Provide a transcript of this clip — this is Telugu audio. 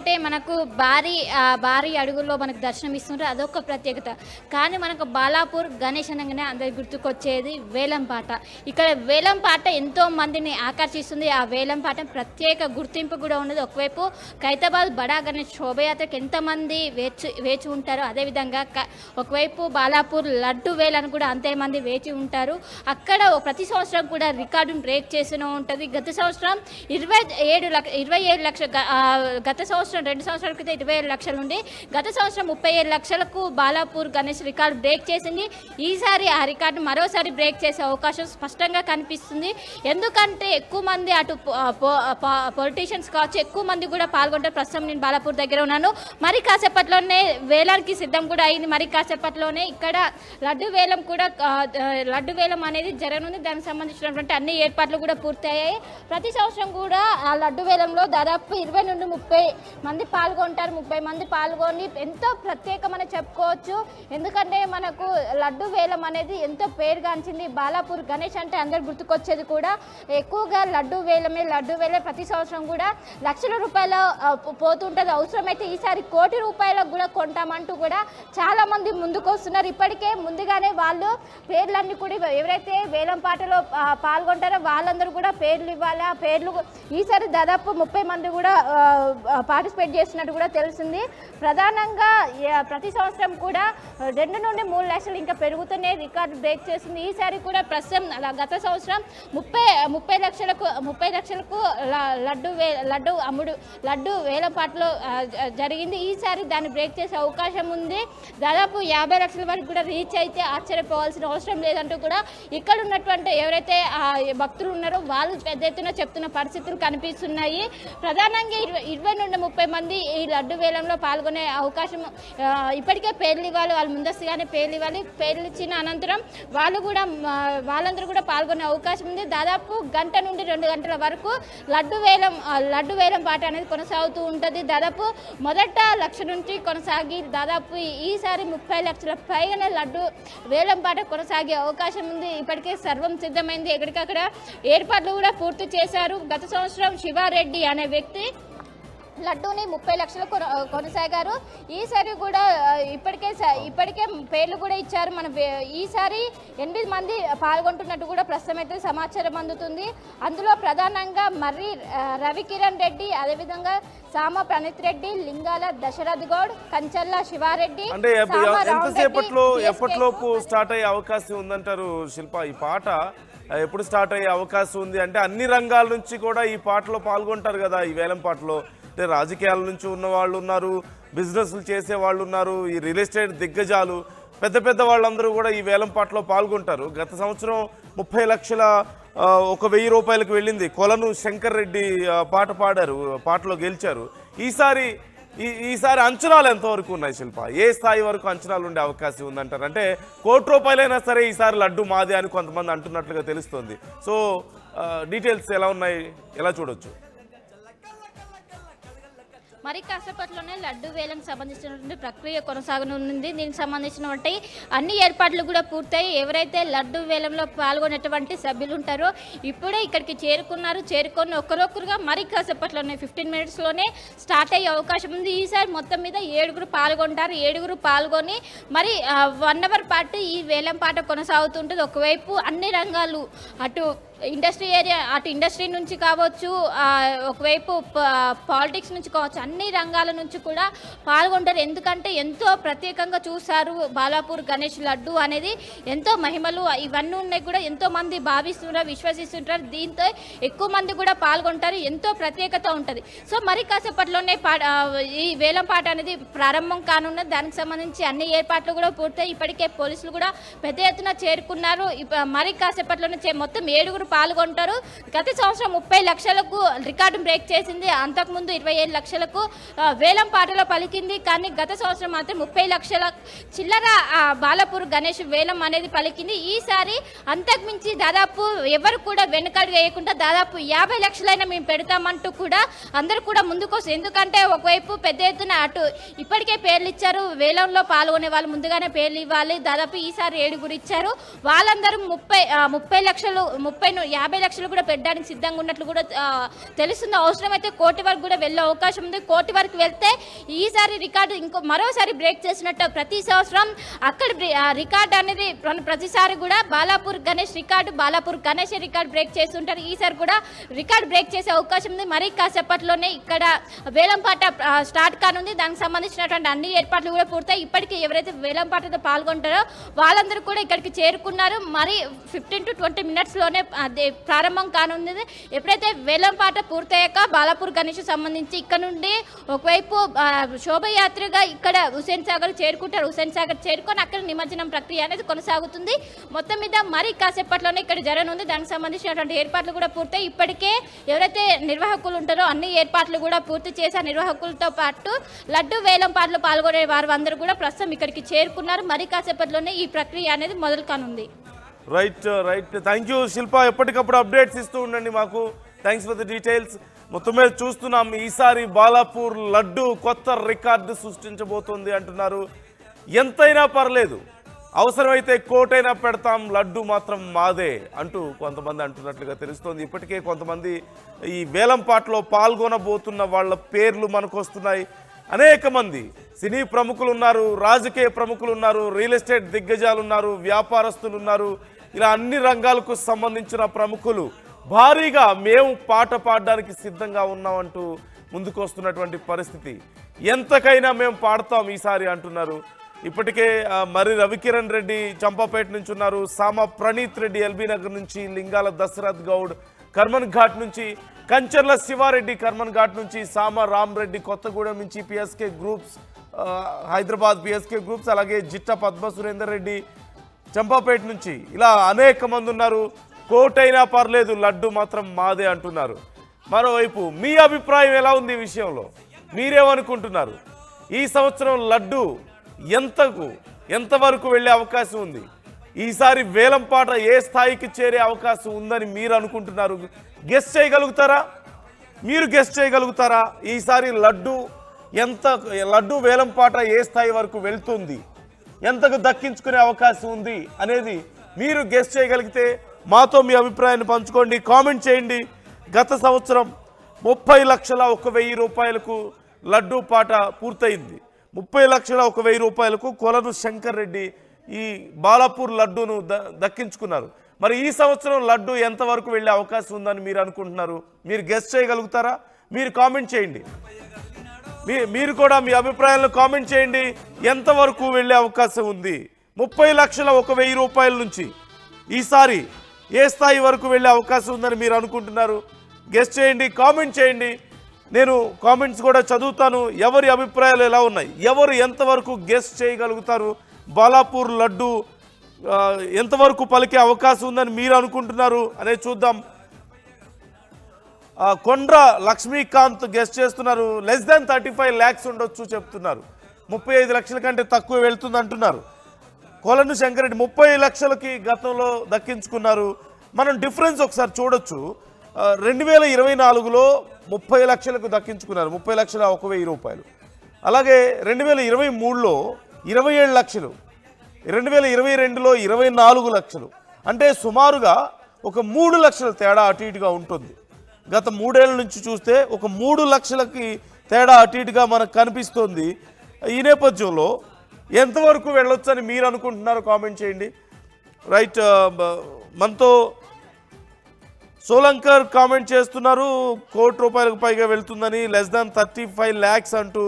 అంటే మనకు భారీ అడుగుల్లో మనకు దర్శనం ఇస్తుంటే అదొక ప్రత్యేకత. కానీ మనకు బాలాపూర్ గణేష్ అనంగానే అందరికి గుర్తుకొచ్చేది వేలం పాట. ఇక్కడ వేలం పాట ఎంతో మందిని ఆకర్షిస్తుంది. ఆ వేలం పాట ప్రత్యేక గుర్తింపు కూడా ఉన్నది. ఒకవైపు ఖైరతాబాద్ బడా గణేష్ శోభయాత్రకు ఎంతమంది వేచి ఉంటారో అదేవిధంగా ఒకవైపు బాలాపూర్ లడ్డు వేలని కూడా అంతేమంది వేచి ఉంటారు. అక్కడ ప్రతి సంవత్సరం కూడా రికార్డును బ్రేక్ చేస్తూనే ఉంటుంది. గత సంవత్సరం 27 లక్షల గత సంవత్సరం 2 సంవత్సరాల క్రితం 27 లక్షల నుండి గత సంవత్సరం 37 లక్షలకు బాలాపూర్ గణేష్ రికార్డు బ్రేక్ చేసింది. ఈసారి ఆ రికార్డు మరోసారి బ్రేక్ చేసే అవకాశం స్పష్టంగా కనిపిస్తుంది. ఎందుకంటే ఎక్కువ మంది అటు పొలిటీషియన్స్ కావచ్చు, ఎక్కువ మంది కూడా పాల్గొంటారు. ప్రస్తుతం నేను బాలాపూర్ దగ్గర ఉన్నాను. మరి కాసేపట్లోనే వేలానికి సిద్ధం కూడా అయింది. మరి కాసేపట్లోనే ఇక్కడ లడ్డు వేలం అనేది జరగనుంది. దానికి సంబంధించినటువంటి అన్ని ఏర్పాట్లు కూడా పూర్తయ్యాయి. ప్రతి సంవత్సరం కూడా ఆ లడ్డు వేలంలో దాదాపు 20 నుండి 30 మంది పాల్గొంటారు. 30 మంది పాల్గొని ఎంతో ప్రత్యేకమని చెప్పుకోవచ్చు. ఎందుకంటే మనకు లడ్డు వేలం అనేది ఎంతో పేరుగాంచింది. బాలాపూర్ గణేష్ అంటే అందరు గుర్తుకొచ్చేది కూడా ఎక్కువగా లడ్డు వేలమే. ప్రతి సంవత్సరం కూడా లక్షల రూపాయల పోతుంటుంది. అవసరమైతే ఈసారి కోటి రూపాయలకు కూడా కొంటామంటూ కూడా చాలా మంది ముందుకు వస్తున్నారు. ఇప్పటికే ముందుగానే వాళ్ళు పేర్లన్నీ కూడా ఎవరైతే వేలం పాటలో పాల్గొంటారో వాళ్ళందరూ కూడా పేర్లు ఇవ్వాలి. ఆ పేర్లు ఈసారి దాదాపు 30 మంది కూడా పార్టిసిపేట్ చేస్తున్నట్టు కూడా తెలిసింది. ప్రధానంగా ప్రతి సంవత్సరం కూడా 2 నుండి 3 లక్షలు ఇంకా పెరుగుతూనే రికార్డు బ్రేక్ చేస్తుంది. ఈసారి కూడా ప్రస్తుతం గత సంవత్సరం 30 లక్షలకు లడ్డు వేలం పాటలో జరిగింది. ఈసారి దాన్ని బ్రేక్ చేసే అవకాశం ఉంది. దాదాపు 50 లక్షల వరకు కూడా రీచ్ అయితే ఆశ్చర్యపోవాల్సిన అవసరం లేదంటూ కూడా ఇక్కడ ఉన్నటువంటి ఎవరైతే భక్తులు ఉన్నారో వాళ్ళు పెద్ద ఎత్తున చెప్తున్న పరిస్థితులు కనిపిస్తున్నాయి. ప్రధానంగా 20 నుండి 30 మంది ఈ లడ్డు వేలంలో పాల్గొనే అవకాశం ఇప్పటికే పేర్లు ఇవ్వాలి. వాళ్ళు ముందస్తుగానే పేర్లు ఇవ్వాలి. పేర్లు ఇచ్చిన అనంతరం వాళ్ళందరూ కూడా పాల్గొనే అవకాశం ఉంది. దాదాపు 1 నుండి 2 గంటల వరకు లడ్డు వేలం పాట అనేది కొనసాగుతూ ఉంటుంది. దాదాపు మొదట 1 లక్ష నుంచి కొనసాగి దాదాపు ఈసారి 30 లక్షల పైగానే లడ్డు వేలం పాట కొనసాగే అవకాశం ఉంది. ఇప్పటికే సర్వం సిద్ధమైంది. ఎక్కడికక్కడ ఏర్పాట్లు కూడా పూర్తి చేశారు. గత సంవత్సరం శివారెడ్డి అనే వ్యక్తి లడ్డూని 30 లక్షలు కొనసాగారు. ఈసారి కూడా ఇప్పటికే పేర్లు కూడా ఇచ్చారు. ఈసారి 8 మంది పాల్గొంటున్నట్టు కూడా ప్రస్తుతం అయితే సమాచారం అందుతుంది. అందులో ప్రధానంగా మర్రి రవికిరణ్ రెడ్డి, అదేవిధంగా సామ ప్రణీత్ రెడ్డి, లింగాల దశరథ్ గౌడ్, కంచల్ల శివారెడ్డి. అంటే ఎప్పటిలోపు స్టార్ట్ అయ్యే అవకాశం ఉందంటారు శిల్ప? ఈ పాట ఎప్పుడు స్టార్ట్ అయ్యే అవకాశం ఉంది? అంటే అన్ని రంగాల నుంచి కూడా ఈ పాటలో పాల్గొంటారు కదా, ఈ వేలం పాటలో. అంటే రాజకీయాల నుంచి ఉన్న వాళ్ళు ఉన్నారు, బిజినెస్లు చేసే వాళ్ళు ఉన్నారు, ఈ రియల్ ఎస్టేట్ దిగ్గజాలు, పెద్ద వాళ్ళందరూ కూడా ఈ వేలం పాటలో పాల్గొంటారు. గత సంవత్సరం 30 లక్షల 1000 రూపాయలకు వెళ్ళింది. కొలను శంకర్ రెడ్డి పాట పాడారు, పాటలో గెలిచారు. ఈసారి అంచనాలు ఎంతవరకు ఉన్నాయి శిల్ప? ఏ స్థాయి వరకు అంచనాలు ఉండే అవకాశం ఉందంటారు? అంటే 1 కోటి రూపాయలైనా సరే ఈసారి లడ్డు మాదే అని కొంతమంది అంటున్నట్లుగా తెలుస్తుంది. సో డీటెయిల్స్ ఎలా ఉన్నాయి, ఎలా చూడొచ్చు? మరి కాసేపట్లోనే లడ్డు వేలకు సంబంధించినటువంటి ప్రక్రియ కొనసాగనుంది. దీనికి సంబంధించినటువంటి అన్ని ఏర్పాట్లు కూడా పూర్తయి ఎవరైతే లడ్డు వేలంలో పాల్గొనేటువంటి సభ్యులు ఉంటారో ఇప్పుడే ఇక్కడికి చేరుకొని ఒకరొకరుగా మరి కాసేపట్లోనే 15 మినిట్స్లోనే స్టార్ట్ అయ్యే అవకాశం ఉంది. ఈసారి మొత్తం మీద 7 పాల్గొంటారు. 7 పాల్గొని మరి 1 అవర్ పాటు ఈ వేలం పాట కొనసాగుతుంటుంది. ఒకవైపు అన్ని రంగాలు అటు ఇండస్ట్రీ నుంచి కావచ్చు, ఒకవైపు పాలిటిక్స్ నుంచి కావచ్చు, అన్ని రంగాల నుంచి కూడా పాల్గొంటారు. ఎందుకంటే ఎంతో ప్రత్యేకంగా చూశారు. బాలాపూర్ గణేష్ లడ్డు అనేది ఎంతో మహిమలు ఇవన్నీ ఉన్నాయి కూడా ఎంతో మంది భావిస్తున్నారు, విశ్వసిస్తుంటారు. దీంతో ఎక్కువ మంది కూడా పాల్గొంటారు. ఎంతో ప్రత్యేకత ఉంటుంది. సో మరి కాసేపట్లోనే ఈ వేలం పాట అనేది ప్రారంభం కానున్నది. దానికి సంబంధించి అన్ని ఏర్పాట్లు కూడా పూర్తయి ఇప్పటికే పోలీసులు కూడా పెద్ద ఎత్తున చేరుకున్నారు. మరి కాసేపట్లోనే మొత్తం 7 పాల్గొంటారు. గత సంవత్సరం 30 లక్షలకు రికార్డు బ్రేక్ చేసింది. అంతకుముందు 27 లక్షలకు వేలం పాటలో పలికింది. కానీ గత సంవత్సరం మాత్రం 30 లక్షల చిల్లర బాలాపూర్ గణేష్ వేలం అనేది పలికింది. ఈసారి అంతకుమించి దాదాపు ఎవరు కూడా వెనుకడు వేయకుండా దాదాపు 50 లక్షలైనా మేము పెడతామంటూ కూడా అందరూ కూడా ముందుకు వస్తారు. ఎందుకంటే ఒకవైపు పెద్ద ఎత్తున అటు ఇప్పటికే పేర్లు ఇచ్చారు. వేలంలో పాల్గొనే వాళ్ళు ముందుగానే పేర్లు ఇవ్వాలి. దాదాపు ఈసారి 7 ఇచ్చారు. వాళ్ళందరూ 30 లక్షలు 30 నేను 50 లక్షలు కూడా పెట్టడానికి సిద్ధంగా ఉన్నట్లు కూడా తెలుస్తుంది. అవసరమైతే కోటి వరకు కూడా వెళ్ళే అవకాశం ఉంది. కోటి వరకు వెళ్తే ఈసారి రికార్డు మరోసారి బ్రేక్ చేసినట్టు ప్రతి సంవత్సరం అక్కడ రికార్డు అనేది ప్రతిసారి కూడా బాలాపూర్ గణేష్ రికార్డు బ్రేక్ చేస్తుంటారు. ఈసారి కూడా రికార్డు బ్రేక్ చేసే అవకాశం ఉంది. మరి కాసేపట్లోనే ఇక్కడ వేలంపాట స్టార్ట్ కానుంది. దానికి సంబంధించినటువంటి అన్ని ఏర్పాట్లు కూడా పూర్తయి ఇప్పటికీ ఎవరైతే వేలంపాటలో పాల్గొంటారో వాళ్ళందరూ కూడా ఇక్కడికి చేరుకున్నారు. మరి 15 to 20 మినిట్స్లోనే ప్రారంభం కానుంది. ఎప్పుడైతే వేలంపాట పూర్తయ్యాక బాలాపూర్ గణేష్ సంబంధించి ఇక్కడ నుండి ఒకవైపు శోభయాత్రగా ఇక్కడ హుస్సేన్ సాగర్ చేరుకుంటారు. హుస్సేన్ సాగర్ చేరుకొని అక్కడ నిమజ్జనం ప్రక్రియ అనేది కొనసాగుతుంది. మొత్తం మీద మరి కాసేపట్లోనే ఇక్కడ జరగనుంది. దానికి సంబంధించినటువంటి ఏర్పాట్లు కూడా పూర్తయి ఇప్పటికే ఎవరైతే నిర్వాహకులు ఉంటారో అన్ని ఏర్పాట్లు కూడా పూర్తి చేశారు. నిర్వాహకులతో పాటు లడ్డు వేలంపాటలో పాల్గొనే వారు అందరూ కూడా ప్రస్తుతం ఇక్కడికి చేరుకున్నారు. మరి కాసేపట్లోనే ఈ ప్రక్రియ అనేది మొదలు కానుంది. రైట్ థ్యాంక్ యూ శిల్ప. ఎప్పటికప్పుడు అప్డేట్స్ ఇస్తూ ఉండండి మాకు. Thanks for the details. మొత్తం మీద చూస్తున్నాం ఈసారి బాలాపూర్ లడ్డు కొత్త రికార్డు సృష్టించబోతోంది అంటున్నారు. ఎంతైనా పర్లేదు, అవసరమైతే కోటైనా పెడతాం, లడ్డు మాత్రం మాదే అంటూ కొంతమంది అంటున్నట్లుగా తెలుస్తోంది. ఇప్పటికే కొంతమంది ఈ వేలంపాటలో పాల్గొనబోతున్న వాళ్ళ పేర్లు మనకు వస్తున్నాయి. అనేక మంది సినీ ప్రముఖులు ఉన్నారు, రాజకీయ ప్రముఖులు ఉన్నారు, రియల్ ఎస్టేట్ దిగ్గజాలు ఉన్నారు, వ్యాపారస్తులు ఉన్నారు. ఇలా అన్ని రంగాలకు సంబంధించిన ప్రముఖులు భారీగా మేము పాట పాడడానికి సిద్ధంగా ఉన్నామంటూ ముందుకు వస్తున్నటువంటి పరిస్థితి. ఎంతకైనా మేము పాడతాం ఈసారి అంటున్నారు. ఇప్పటికే మరి రవికిరణ్ రెడ్డి చంపాపేట నుంచి ఉన్నారు, సామ ప్రణీత్ రెడ్డి ఎల్బీ నగర్ నుంచి, లింగాల దశరథ్ గౌడ్ కర్మన్ ఘాట్ నుంచి, కంచర్ల శివారెడ్డి కర్మన్ ఘాట్ నుంచి, సామ రామ్ రెడ్డి కొత్తగూడెం నుంచి, PSK groups Hyderabad PSK groups, అలాగే జిట్ట పద్మ సురేందర్ రెడ్డి చంపాపేట నుంచి, ఇలా అనేక మంది ఉన్నారు. కోటైనా పర్లేదు, లడ్డు మాత్రం మాదే అంటున్నారు. మరోవైపు మీ అభిప్రాయం ఎలా ఉంది ఈ విషయంలో? మీరేమనుకుంటున్నారు? ఈ సంవత్సరం లడ్డు ఎంతవరకు వెళ్ళే అవకాశం ఉంది? ఈసారి వేలంపాట ఏ స్థాయికి చేరే అవకాశం ఉందని మీరు అనుకుంటున్నారు? గెస్ చేయగలుగుతారా? మీరు గెస్ చేయగలుగుతారా? ఈసారి లడ్డు వేలంపాట ఏ స్థాయి వరకు వెళ్తుంది, ఎంతకు దక్కించుకునే అవకాశం ఉంది అనేది మీరు గెస్ చేయగలిగితే మాతో మీ అభిప్రాయాన్ని పంచుకోండి, కామెంట్ చేయండి. గత సంవత్సరం 30,01,000 రూపాయలకు లడ్డు పాట పూర్తయింది. 30,01,000 రూపాయలకు కొలను శంకర్ రెడ్డి ఈ బాలాపూర్ లడ్డూను దక్కించుకున్నారు. మరి ఈ సంవత్సరం లడ్డు ఎంతవరకు వెళ్ళే అవకాశం ఉందని మీరు అనుకుంటున్నారు? మీరు గెస్ చేయగలుగుతారా? మీరు కామెంట్ చేయండి. మీరు కూడా మీ అభిప్రాయాలను కామెంట్ చేయండి. ఎంతవరకు వెళ్ళే అవకాశం ఉంది? 30,01,000 రూపాయల నుంచి ఈసారి ఏ స్థాయి వరకు వెళ్ళే అవకాశం ఉందని మీరు అనుకుంటున్నారు? గెస్ చేయండి, కామెంట్ చేయండి. నేను కామెంట్స్ కూడా చదువుతాను. ఎవరి అభిప్రాయాలు ఎలా ఉన్నాయి, ఎవరు ఎంతవరకు గెస్ చేయగలుగుతారు, బాలాపూర్ లడ్డు ఎంతవరకు పలికే అవకాశం ఉందని మీరు అనుకుంటున్నారు అనేది చూద్దాం. కొండ్ర లక్ష్మీకాంత్ గెస్ట్ చేస్తున్నారు. లెస్ దాన్ 35 lakhs ఉండొచ్చు చెప్తున్నారు. 35 లక్షల కంటే తక్కువ వెళ్తుంది అంటున్నారు. కొలను శంకరెడ్డి 30 లక్షలకి గతంలో దక్కించుకున్నారు. మనం డిఫరెన్స్ ఒకసారి చూడొచ్చు. 2024లో 30 లక్షలకు దక్కించుకున్నారు, 30,01,000 రూపాయలు. అలాగే 2023లో 27 లక్షలు, 2022లో 24 లక్షలు. అంటే సుమారుగా ఒక 3 లక్షల తేడా అటు ఇటుగా ఉంటుంది. గత 3 ఏళ్ల నుంచి చూస్తే ఒక 3 లక్షలకి తేడా అటు ఇటుగా మనకు కనిపిస్తుంది. ఈ నేపథ్యంలో ఎంతవరకు వెళ్ళొచ్చని మీరు అనుకుంటున్నారో కామెంట్ చేయండి. రైట్, మనతో సోలంకర్ కామెంట్ చేస్తున్నారు. ₹1 కోటి పైగా వెళ్తుందని, లెస్ దాన్ 35 lakhs అంటూ